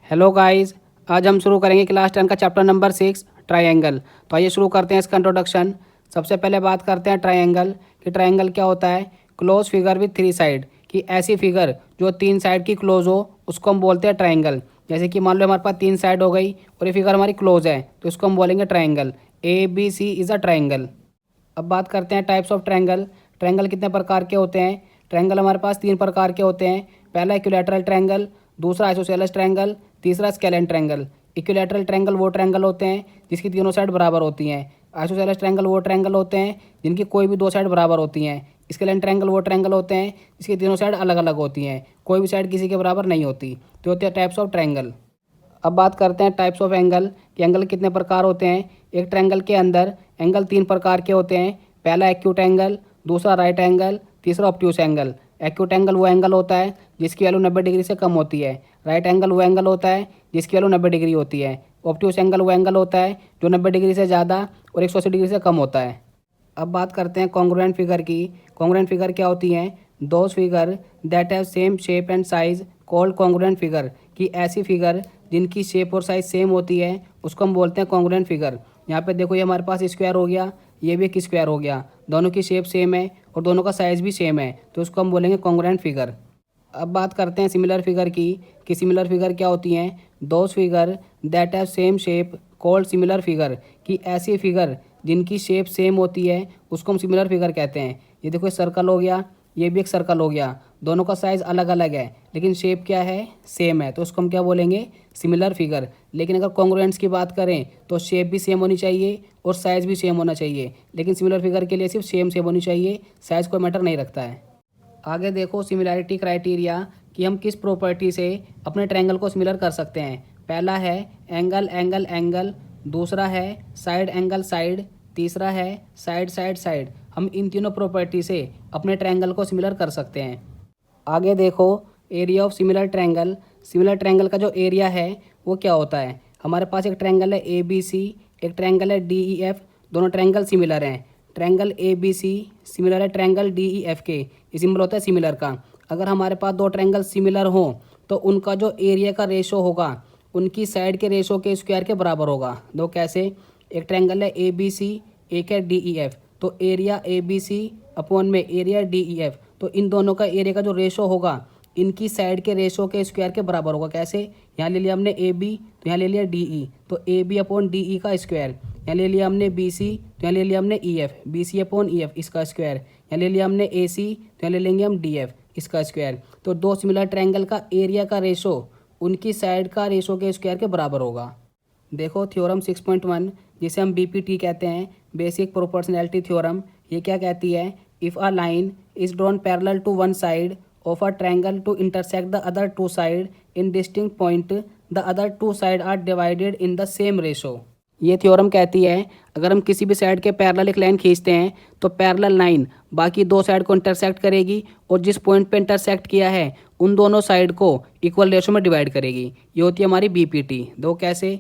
Hello guys, आज हम शुरू करेंगे क्लास 10 का चैप्टर नंबर 6 ट्रायंगल। तो आइए शुरू करते हैं इसका इंट्रोडक्शन। सबसे पहले बात करते हैं ट्रायंगल कि ट्रायंगल क्या होता है। क्लोज फिगर विथ 3 साइड, कि ऐसी फिगर जो 3 साइड की क्लोज हो उसको हम बोलते हैं ट्रायंगल। जैसे कि मान लो हमारे पास 3 साइड हो गई और ये फिगर हमारी क्लोज है तो इसको हम बोलेंगे triangle. ABC is a triangle. अब बात करते हैं टाइप्स ऑफ ट्रायंगल। ट्रायंगल कितने प्रकार के होते हैं। ट्रायंगल हमारे पास 3 प्रकार के होते हैं। पहला इक्विलैटरल ट्रायंगल, दूसरा आइसोसेलेस ट्रायंगल, तीसरा स्केलेन ट्रायंगल। इक्विलैटरल ट्रायंगल वो ट्रायंगल होते हैं जिसकी तीनों साइड बराबर होती हैं। आइसोसेलेस ट्रायंगल वो ट्रायंगल होते हैं जिनकी कोई भी 2 साइड बराबर होती हैं। स्केलेन ट्रायंगल वो ट्रायंगल होते हैं जिसकी तीनों साइड अलग अलग होती हैं, कोई भी साइड किसी के बराबर नहीं होती। तो होते हैं टाइप्स ऑफ ट्रायंगल। अब बात करते हैं टाइप्स ऑफ एंगल कि एंगल कितने प्रकार होते हैं। एक ट्रायंगल के अंदर एंगल 3 प्रकार के होते हैं। पहला एक्यूट एंगल, दूसरा राइट एंगल, तीसरा ऑब्ट्यूस एंगल। एक्यूट एंगल वो एंगल होता है जिसकी वैल्यू 90 डिग्री से कम होती है। राइट एंगल वो एंगल होता है जिसकी वैल्यू 90 डिग्री होती है। ऑब्ट्यूस एंगल वो एंगल होता है जो 90 डिग्री से ज़्यादा और 180 डिग्री से कम होता है। अब बात करते हैं कॉन्ग्रुएंट फिगर की। कॉन्ग्रुएंट फिगर क्या होती हैं। Those figure that have same shape and size called congruent figure, कि ऐसी फिगर जिनकी शेप और साइज सेम होती है उसको हम बोलते हैं कॉन्ग्रुएंट फिगर। यहाँ पे देखो ये हमारे पास स्क्वायर हो गया, ये भी एक स्क्वायर हो गया, दोनों की शेप सेम है और दोनों का साइज भी सेम है तो उसको हम बोलेंगे कॉन्ग्रुएंट फिगर। अब बात करते हैं सिमिलर फिगर की कि सिमिलर फिगर क्या होती हैं। Those figure that have same shape called similar figure, कि ऐसी फिगर जिनकी शेप सेम होती है उसको हम सिमिलर फिगर कहते हैं। ये देखो सर्कल हो गया, ये भी एक सर्कल हो गया, दोनों का साइज़ अलग अलग है लेकिन शेप क्या है, सेम है, तो उसको हम क्या बोलेंगे, सिमिलर फिगर। लेकिन अगर कॉन्ग्रुएंट्स की बात करें तो शेप भी सेम होनी चाहिए और साइज़ भी सेम होना चाहिए, लेकिन सिमिलर फिगर के लिए सिर्फ सेम होनी चाहिए, साइज़ कोई मैटर नहीं रखता है। आगे देखो सिमिलैरिटी क्राइटेरिया कि हम किस प्रॉपर्टी से अपने ट्रायंगल को सिमिलर कर सकते हैं। पहला है एंगल एंगल एंगल, दूसरा है साइड एंगल साइड, तीसरा है साइड साइड साइड। हम इन तीनों प्रॉपर्टी से अपने ट्रायंगल को सिमिलर कर सकते हैं। आगे देखो area of similar triangle. Similar triangle का जो एरिया है वो क्या होता है। हमारे पास एक ट्रायंगल है ABC, एक ट्रायंगल है DEF, दोनों ट्रायंगल सिमिलर हैं। ट्रायंगल ABC सिमिलर है ट्रायंगल DEF के, ये सिंबल होता है सिमिलर का। अगर हमारे पास 2 ट्रायंगल सिमिलर हों तो उनका जो एरिया का रेशो होगा उनकी साइड के रेशो के स्क्वायर के बराबर होगा। दो कैसे, एक ट्रायंगल है ABC, एक है DEF, तो एरिया ABC अपॉन में एरिया DEF, तो इन दोनों का एरिया का जो रेशो होगा इनकी साइड के रेशो के स्क्वायर के बराबर होगा। कैसे, यहाँ ले लिया हमने AB तो यहाँ ले लिया DE, तो AB अपॉन DE का स्क्वायर। यहाँ ले लिया हमने BC तो यहाँ ले लिया हमने EF, BC अपॉन EF इसका स्क्वायर। यहाँ ले लिया हमने AC तो यहाँ ले लेंगे हम DF इसका स्क्वायर। तो 2 सिमिलर ट्रायंगल का एरिया का रेशो उनकी साइड का रेशो के स्क्वायर के बराबर होगा। देखो थ्योरम 6.1 जिसे हम BPT कहते हैं, बेसिक प्रोपोर्शनैलिटी थ्योरम। ये क्या कहती है, if a line is drawn parallel to one side of a triangle to intersect the other 2 side in distinct point, the other 2 side are divided in the same ratio. ये theorem कहती है अगर हम किसी भी साइड के parallel एक line खींचते हैं तो पैरेलल लाइन बाकी 2 साइड को इंटरसेक्ट करेगी और जिस पॉइंट पे इंटरसेक्ट किया है उन दोनों साइड को इक्वल रेशो में डिवाइड करेगी। ये होती है हमारी BPT। दो कैसे,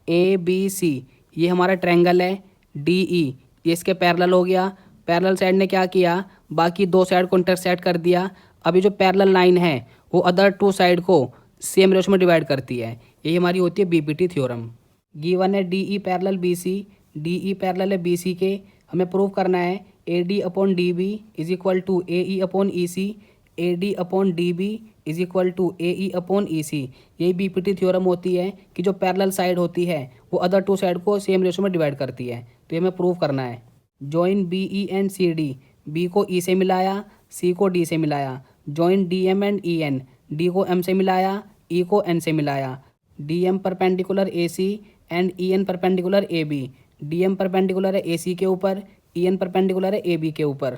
ABC ये हमारा ट्रायंगल है, DE ये इसके पैरेलल हो गया, पैरेलल साइड ने क्या किया, बाकी 2 साइड को इंटरसेक्ट कर दिया। अभी जो पैरेलल लाइन है वो अदर 2 साइड को सेम रेशो में डिवाइड करती है। यही हमारी होती है BPT थ्योरम। गिवन है DE parallel BC, DE parallel है BC के, हमें प्रूव करना है AD upon DB is equal to AE upon EC, AD upon DB is equal to AE upon EC। यही BPT थ्योरम होती है कि जो पैरेलल साइड होती है वो अदर 2 साइड को सेम रेशो में डिवाइड करती है। तो ये हमें प्रूव करना है। Join BE and CD, B को E से मिलाया, C को D से मिलाया। Join DM and EN, D को M से मिलाया, E को N से मिलाया। DM perpendicular AC and EN perpendicular AB, DM perpendicular है AC के ऊपर, EN परपेंडिकुलर है AB के ऊपर।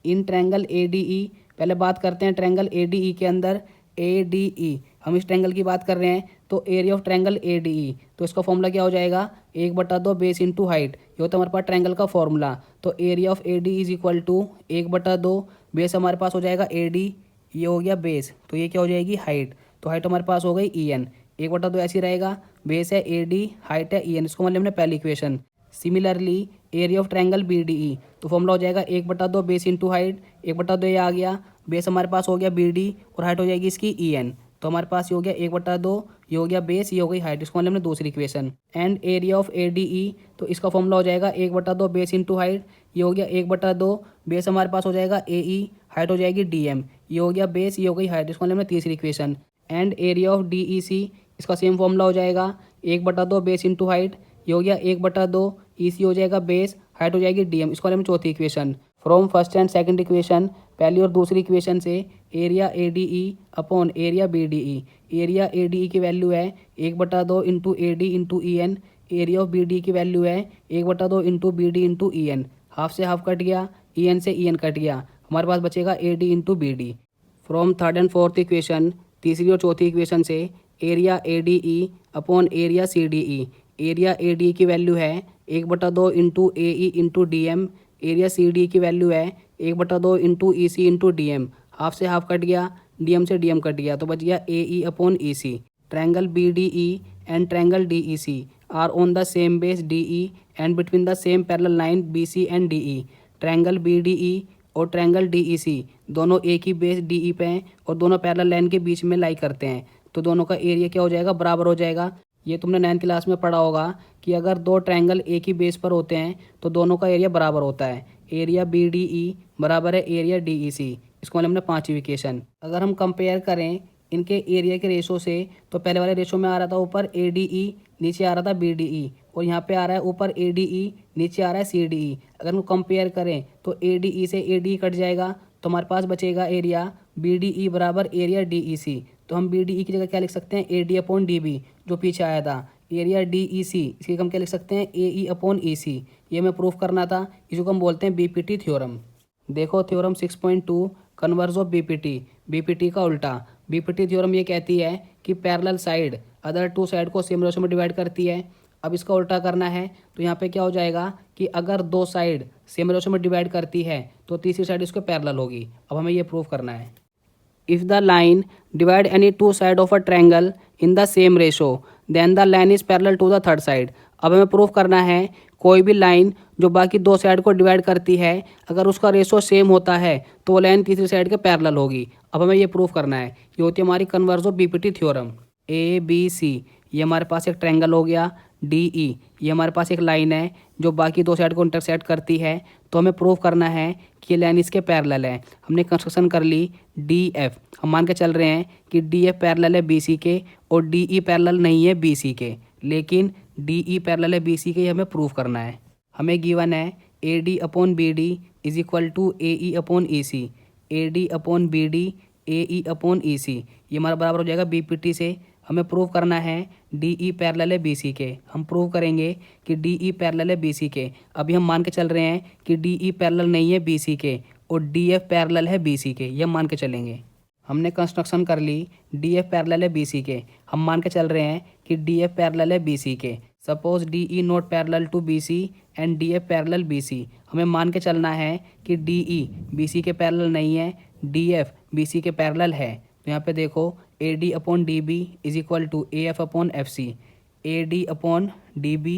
इन ट्रायंगल ADE, पहले बात करते हैं ट्रायंगल ADE के अंदर। ADE हम इस ट्रायंगल की बात कर रहे हैं तो एरिया ऑफ ट्रायंगल ADE, तो इसका फॉर्मूला क्या हो जाएगा, 1/2 बेस इंटू हाइट। ये होता है हमारे पास ट्रायंगल का फॉर्मूला। तो area of ADE is equal to 1/2 base हमारे पास हो जाएगा AD, ये हो गया बेस, तो ये क्या हो जाएगी हाइट, तो हाइट हमारे पास हो गई EN। 1/2 ऐसी रहेगा, बेस है AD, हाइट है EN, इसको मान लिया हमने पहली equation. Similarly area of triangle BDE, तो फॉर्मूला हो जाएगा 1/2 बेस इंटू हाइट, 1/2 ये आ गया, बेस हमारे पास हो गया BD और हाइट हो जाएगी इसकी EN। तो हमारे पास ये हो गया 1/2, ये हो गया बेस, ये हो गई हाइट। इसको मतलब हमने दूसरी equation. And area of ADE, तो इसका फॉर्मूला हो जाएगा 1/2 बेस इंटू हाइट। ये हो गया 1/2, बेस हमारे पास हो जाएगा AE, हाइट हो जाएगी DM। ये हो गया बेस, ये हो गई हाइट। इसको मतलब हमने तीसरी equation. And area of DEC, इसका सेम फॉर्मूला हो जाएगा 1/2 बेस इंटू हाइट। ये हो गया 1/2, EC हो जाएगा बेस, हाइट हो जाएगी DM। इसको हम चौथी equation. From first and second equation, पहली और दूसरी इक्वेशन से area ADE upon area BDE। Area ADE की वैल्यू है 1/2 into AD into EN। Area of BDE की वैल्यू है 1/2 into BD into EN। Half से हाफ कट गया, EN से EN कट गया, हमारे पास बचेगा AD into BD। From third and fourth equation, तीसरी और चौथी इक्वेशन से area ADE upon area CDE। Area ADE की वैल्यू है 1/2 into AE into DM। Area CDE की वैल्यू है 1/2 into EC into DM। Half से हाफ कट गया, DM से DM कट गया, तो बच गया AE upon EC। Triangle BDE and triangle DEC are on the same base DE and between the same parallel line BC and DE। Triangle BDE और triangle DEC दोनों एक ही base DE पे हैं और दोनों पैरेलल लाइन के बीच में लाई करते हैं, तो दोनों का एरिया क्या हो जाएगा, बराबर हो जाएगा। ये तुमने 9th क्लास में पढ़ा होगा कि अगर दो ट्रायंगल एक ही बेस पर होते हैं तो दोनों का एरिया बराबर होता है। एरिया BDE बराबर है एरिया DEC। इसको मतलब हमने पांचवी इक्वेशन। अगर हम कंपेयर करें इनके एरिया के रेशो से, तो पहले वाले रेशो में आ रहा था ऊपर ADE, नीचे आ रहा था BDE, और यहाँ पे आ रहा है ऊपर ADE, नीचे आ रहा है CDE। अगर हम कंपेयर करें तो ADE से ADE कट जाएगा, तो हमारे पास बचेगा एरिया BDE बराबर एरिया DEC। तो हम BDE की जगह क्या लिख सकते हैं, AD अपॉन DB, जो पीछे आया था। एरिया DEC, इसकी हम क्या लिख सकते हैं, AE अपॉन EC। ये हमें प्रूफ करना था, इसको हम बोलते हैं BPT थ्योरम। देखो थ्योरम 6.2, कन्वर्स ऑफ BPT का उल्टा। BPT थ्योरम ये कहती है कि parallel side other two side को सेम रेशो में डिवाइड करती है। अब इसका उल्टा करना है, तो यहाँ पे क्या हो जाएगा कि अगर दो साइड सेम रेशो में डिवाइड करती है तो तीसरी साइड इसको पैरेलल होगी। अब हमें ये प्रूफ करना है। If the line divide any two side of a triangle in the same ratio, then the line is parallel to the third side। अब हमें प्रूफ करना है कोई भी लाइन जो बाकी दो साइड को डिवाइड करती है, अगर उसका रेशो सेम होता है तो वो लाइन तीसरी साइड के पैरेलल होगी। अब हमें ये प्रूफ करना है। ये होती है हमारी converse of BPT theorem. ABC, ये हमारे पास एक ट्रायंगल हो गया। DE, ये हमारे पास एक लाइन है जो बाकी दो साइड को इंटरसेक्ट करती है, तो हमें प्रूफ करना है कि ये लाइन इसके पैरेलल है। हमने कंस्ट्रक्शन कर ली। DF, हम मान के चल रहे हैं कि DF पैरेलल है BC के और DE पैरेलल नहीं है BC के, लेकिन DE पैरेलल है BC के, ये हमें प्रूफ करना है। हमें गिवन है AD upon BD is equal to AE upon EC। AD upon BD AE upon EC, ये हमारा बराबर हो जाएगा BPT से। हमें प्रूव करना है DE पैरेलल है BC के। हम प्रूव करेंगे कि DE पैरेलल है BC के। अभी हम मान के चल रहे हैं कि DE पैरेलल नहीं है BC के और DF पैरेलल है BC के, ये हम मान के चलेंगे। हमने कंस्ट्रक्शन कर ली, DF पैरेलल है BC के। हम मान के चल रहे हैं कि DF पैरेलल है BC के। Suppose DE not parallel to BC and DF parallel BC। हमें मान के चलना है कि DE BC के पैरेलल नहीं है, DF BC के पैरेलल है। तो यहाँ पे देखो AD upon DB is equal to AF upon FC। AD upon DB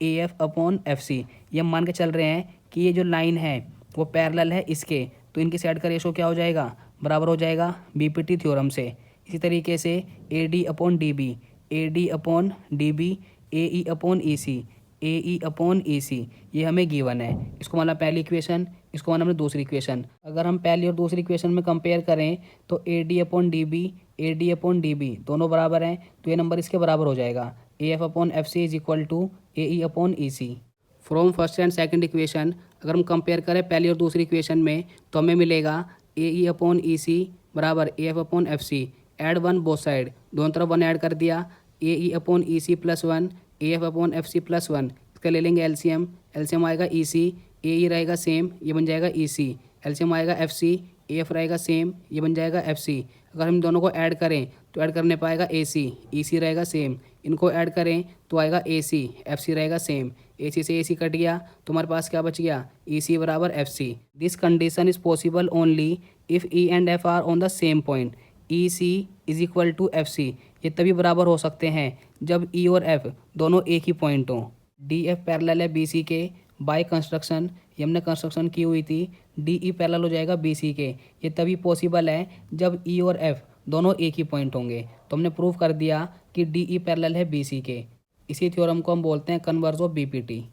AF upon FC, ये हम मान के चल रहे हैं कि ये जो लाइन है वो पैरेलल है इसके, तो इनकी साइड का रेशो क्या हो जाएगा, बराबर हो जाएगा BPT थ्योरम से। इसी तरीके से AD upon DB AD upon DB AE upon EC AE upon EC, ये हमें गिवन है। इसको माना पहली इक्वेशन, इसको माना हमने दूसरी इक्वेशन। अगर हम पहली और दूसरी इक्वेशन में कंपेयर करें तो AD upon DB AD upon DB दोनों बराबर हैं, तो ये नंबर इसके बराबर हो जाएगा। AF upon FC is equal to AE upon EC। From first and second equation अगर हम कंपेयर करें पहली और दूसरी इक्वेशन में, तो हमें मिलेगा AE अपॉन EC बराबर AF upon FC। Add one both side, दोनों तरफ वन ऐड कर दिया। AE upon EC plus 1 AF upon FC plus 1, इसका ले लेंगे LCM। LCM आएगा EC, AE रहेगा सेम, ये बन जाएगा EC। LCM आएगा FC, AF रहेगा सेम, ये बन जाएगा FC। अगर हम दोनों को ऐड करें तो ऐड करने पाएगा AC, EC रहेगा सेम। इनको ऐड करें तो आएगा AC, FC रहेगा सेम। AC से AC कट गया तो हमारे पास क्या बच गया, EC बराबर FC। This condition is possible only if E and F are on the same point. EC is equal to FC, ये तभी बराबर हो सकते हैं जब E और F दोनों एक ही पॉइंट हों। DF पैरेलल है BC के बाय कंस्ट्रक्शन, ये हमने कंस्ट्रक्शन की हुई थी। DE पैरेलल हो जाएगा BC के, ये तभी पॉसिबल है जब E और F दोनों एक ही पॉइंट होंगे। तो हमने प्रूव कर दिया कि डी ई पैरेलल है बी सी के। इसी थ्योरम को हम बोलते हैं कन्वर्स ऑफ बीपीटी।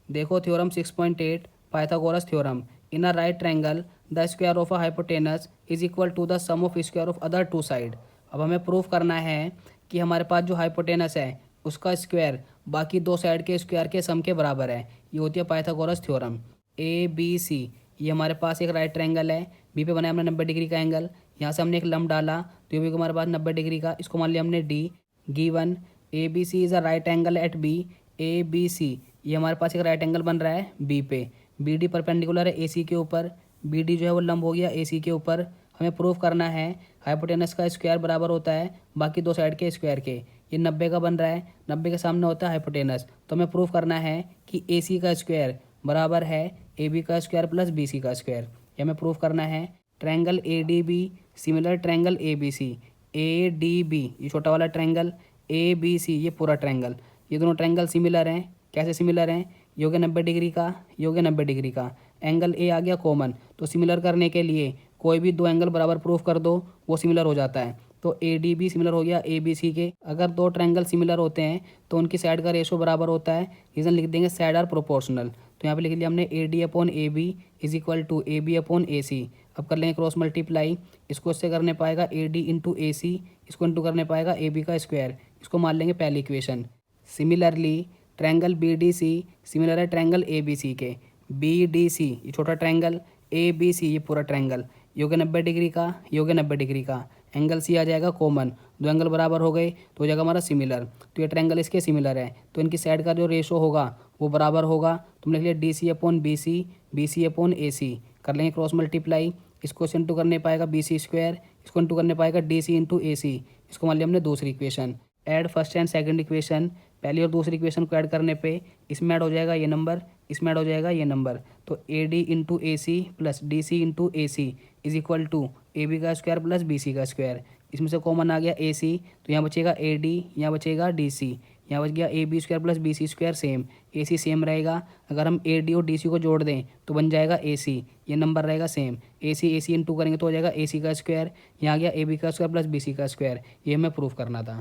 देखो theorem 6.8 Pythagoras theorem. In a right triangle the square of a hypotenuse is equal to the sum of square of other two side. अब हमें प्रूफ करना है कि हमारे पास जो हाइपोटेनस है उसका स्क्वायर बाकी दो साइड के स्क्वायर के सम के बराबर है। ये होती है Pythagoras theorem. A B C, ये हमारे पास एक राइट ट्रायंगल है। बी पे बनाया हमने 90 डिग्री का एंगल। यहाँ से हमने एक लंब डाला तो ये भी हमारे पास 90 डिग्री का, इसको मान लिया हमने D. Given A B C is a right angle at B. A B C, ये हमारे पास एक राइट एंगल बन रहा है बी पे। बी डी परपेंडिकुलर है ए सी के ऊपर। बी डी जो है वो लंब हो गया ए सी के ऊपर। हमें प्रूफ करना है हाइपोटेनस का स्क्वायर बराबर होता है बाकी दो साइड के स्क्वायर के। ये 90 का बन रहा है, 90 के सामने होता है हाइपोटेनस। तो हमें प्रूफ करना है कि ए सी का स्क्वायर बराबर है ए बी का स्क्वायर प्लस बी सी का स्क्वायर। ये हमें प्रूफ करना है। Triangle A D B similar triangle A B C. A D B ये छोटा वाला ट्रायंगल, ए बी सी ये पूरा ट्रायंगल, ये दोनों ट्रायंगल सिमिलर हैं। कैसे सिमिलर हैं? ये हो गया 90 डिग्री का, ये हो गया 90 डिग्री का। एंगल ए आ गया कॉमन, तो सिमिलर करने के लिए कोई भी दो एंगल बराबर प्रूफ कर दो, वो सिमिलर हो जाता है। तो ए डी बी सिमिलर हो गया ए बी सी के। अगर दो ट्रायंगल सिमिलर होते हैं तो उनकी साइड का रेशो बराबर होता है। रीजन लिख देंगे साइड आर प्रोपोर्शनल। तो यहाँ पे लिख लिया हमने A D upon A B is equal to A B upon A C. अब कर लेंगे क्रॉस मल्टीप्लाई। इसको इससे करने पाएगा ए डी इंटू ए सी, इसको इंटू करने पाएगा ए बी का स्क्वायर। इसको मान लेंगे पहली equation. Similarly triangle B D C similar है ट्रायंगल ए बी सी के। बी डी सी ये छोटा ट्रायंगल, ए बी सी ये पूरा ट्रायंगल। ये हो गया 90 डिग्री का, ये हो गया 90 डिग्री का। एंगल सी आ जाएगा कॉमन, दो एंगल बराबर हो गए तो हो जाएगा हमारा सिमिलर। तो ये ट्रायंगल इसके सिमिलर है, तो इनकी साइड का जो रेशो होगा वो बराबर होगा। तुम लिख लिया D C upon B C upon A C. कर लेंगे क्रॉस मल्टीप्लाई। इसको इंटू करने पाएगा बी सी स्क्वायर, इसको इंटू करने पाएगा डी सी इंटू ए सी। इसको मान लिया हमने दूसरी equation. Add first and second equation. पहली और दूसरी इक्वेशन को ऐड करने पे इसमें ऐड हो जाएगा ये नंबर, इसमें ऐड हो जाएगा ये नंबर। तो A D into A C plus D C into A C is equal to A B का स्क्वायर प्लस बी सी का स्क्वायर। इसमें से कॉमन आ गया ए सी, तो यहाँ बचेगा ए डी, यहाँ बचेगा डी सी, यहाँ बच गया A B square plus B C square same. A C same रहेगा। अगर हम ए डी और डी सी को जोड़ दें तो बन जाएगा ए सी, ये नंबर रहेगा सेम। ए सी इंटू करेंगे तो हो जाएगा ए सी का स्क्वायर, यहाँ आ गया ए बी का स्क्वायर प्लस बी सी का स्क्वायर। ये हमें प्रूफ करना था।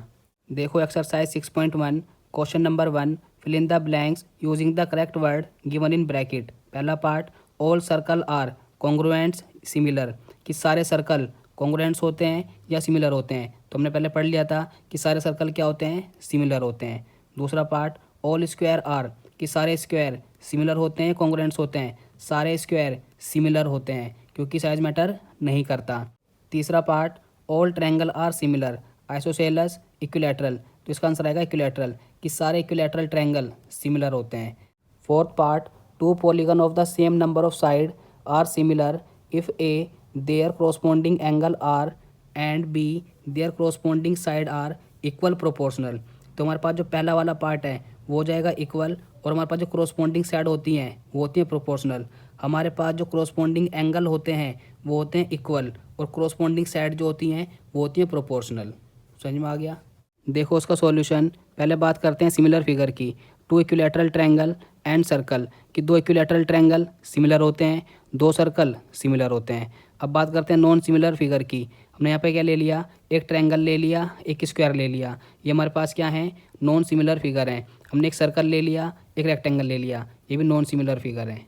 देखो exercise 6.1 question number 1 fill in the blanks using the correct word given in bracket. पहला part all circle are congruents similar, कि सारे सर्कल कॉन्ग्रुएंट्स होते हैं या सिमिलर होते हैं। तो हमने पहले पढ़ लिया था कि सारे सर्कल क्या होते हैं, सिमिलर होते हैं। दूसरा पार्ट ऑल स्क्वायर आर, कि सारे स्क्वायर सिमिलर होते हैं कॉन्ग्रुएंट्स होते हैं। सारे स्क्वायर सिमिलर होते हैं क्योंकि साइज मैटर नहीं करता। तीसरा part all triangle are similar isosceles equilateral, तो इसका आंसर आएगा इक्विलैटरल, कि सारे इक्विलैटरल ट्रायंगल सिमिलर होते हैं। Fourth part two polygon of the same number of side are similar if A their corresponding angle are and B their corresponding side are equal proportional. तो हमारे पास जो पहला वाला पार्ट है वो हो जाएगा इक्वल, और हमारे पास जो corresponding साइड होती हैं वो होती हैं प्रोपोर्शनल। हमारे पास जो corresponding एंगल होते हैं वो होते हैं इक्वल, और corresponding साइड जो होती हैं वो होती हैं प्रोपोर्शनल। समझ में आ गया? देखो उसका सॉल्यूशन। पहले बात करते हैं सिमिलर फिगर की। Two equilateral triangle and circle, कि दो इक्विलैटरल ट्रायंगल सिमिलर होते हैं, दो सर्कल सिमिलर होते हैं। अब बात करते हैं नॉन सिमिलर फिगर की। हमने यहाँ पे क्या ले लिया, एक ट्रायंगल ले लिया, एक स्क्वायर ले लिया। ये हमारे पास क्या है, नॉन सिमिलर फिगर है। हमने एक सर्कल ले लिया, एक रेक्टेंगल ले लिया, ये भी नॉन सिमिलर फिगर है।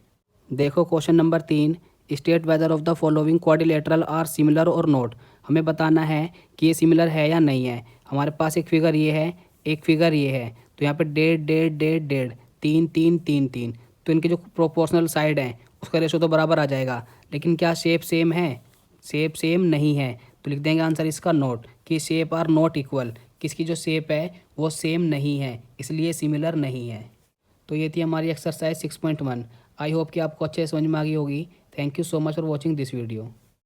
देखो question number 3 state whether of the following quadrilateral are similar और नॉट। हमें बताना है कि ये सिमिलर है या नहीं है। हमारे पास एक फिगर ये है, एक फिगर ये है, तो यहाँ पे 1.5 3 3 3 3, तो इनके जो प्रोपोर्शनल साइड हैं उसका रेशो तो बराबर आ जाएगा। लेकिन क्या शेप सेम है? शेप सेम नहीं है, तो लिख देंगे आंसर इसका नॉट, कि शेप आर नॉट इक्वल, किसकी जो शेप है वो सेम नहीं है, इसलिए सिमिलर नहीं है। तो ये थी हमारी एक्सरसाइज 6.1। आई होप कि आपको अच्छे से समझ में आ गई होगी। Thank you so much for watching this video.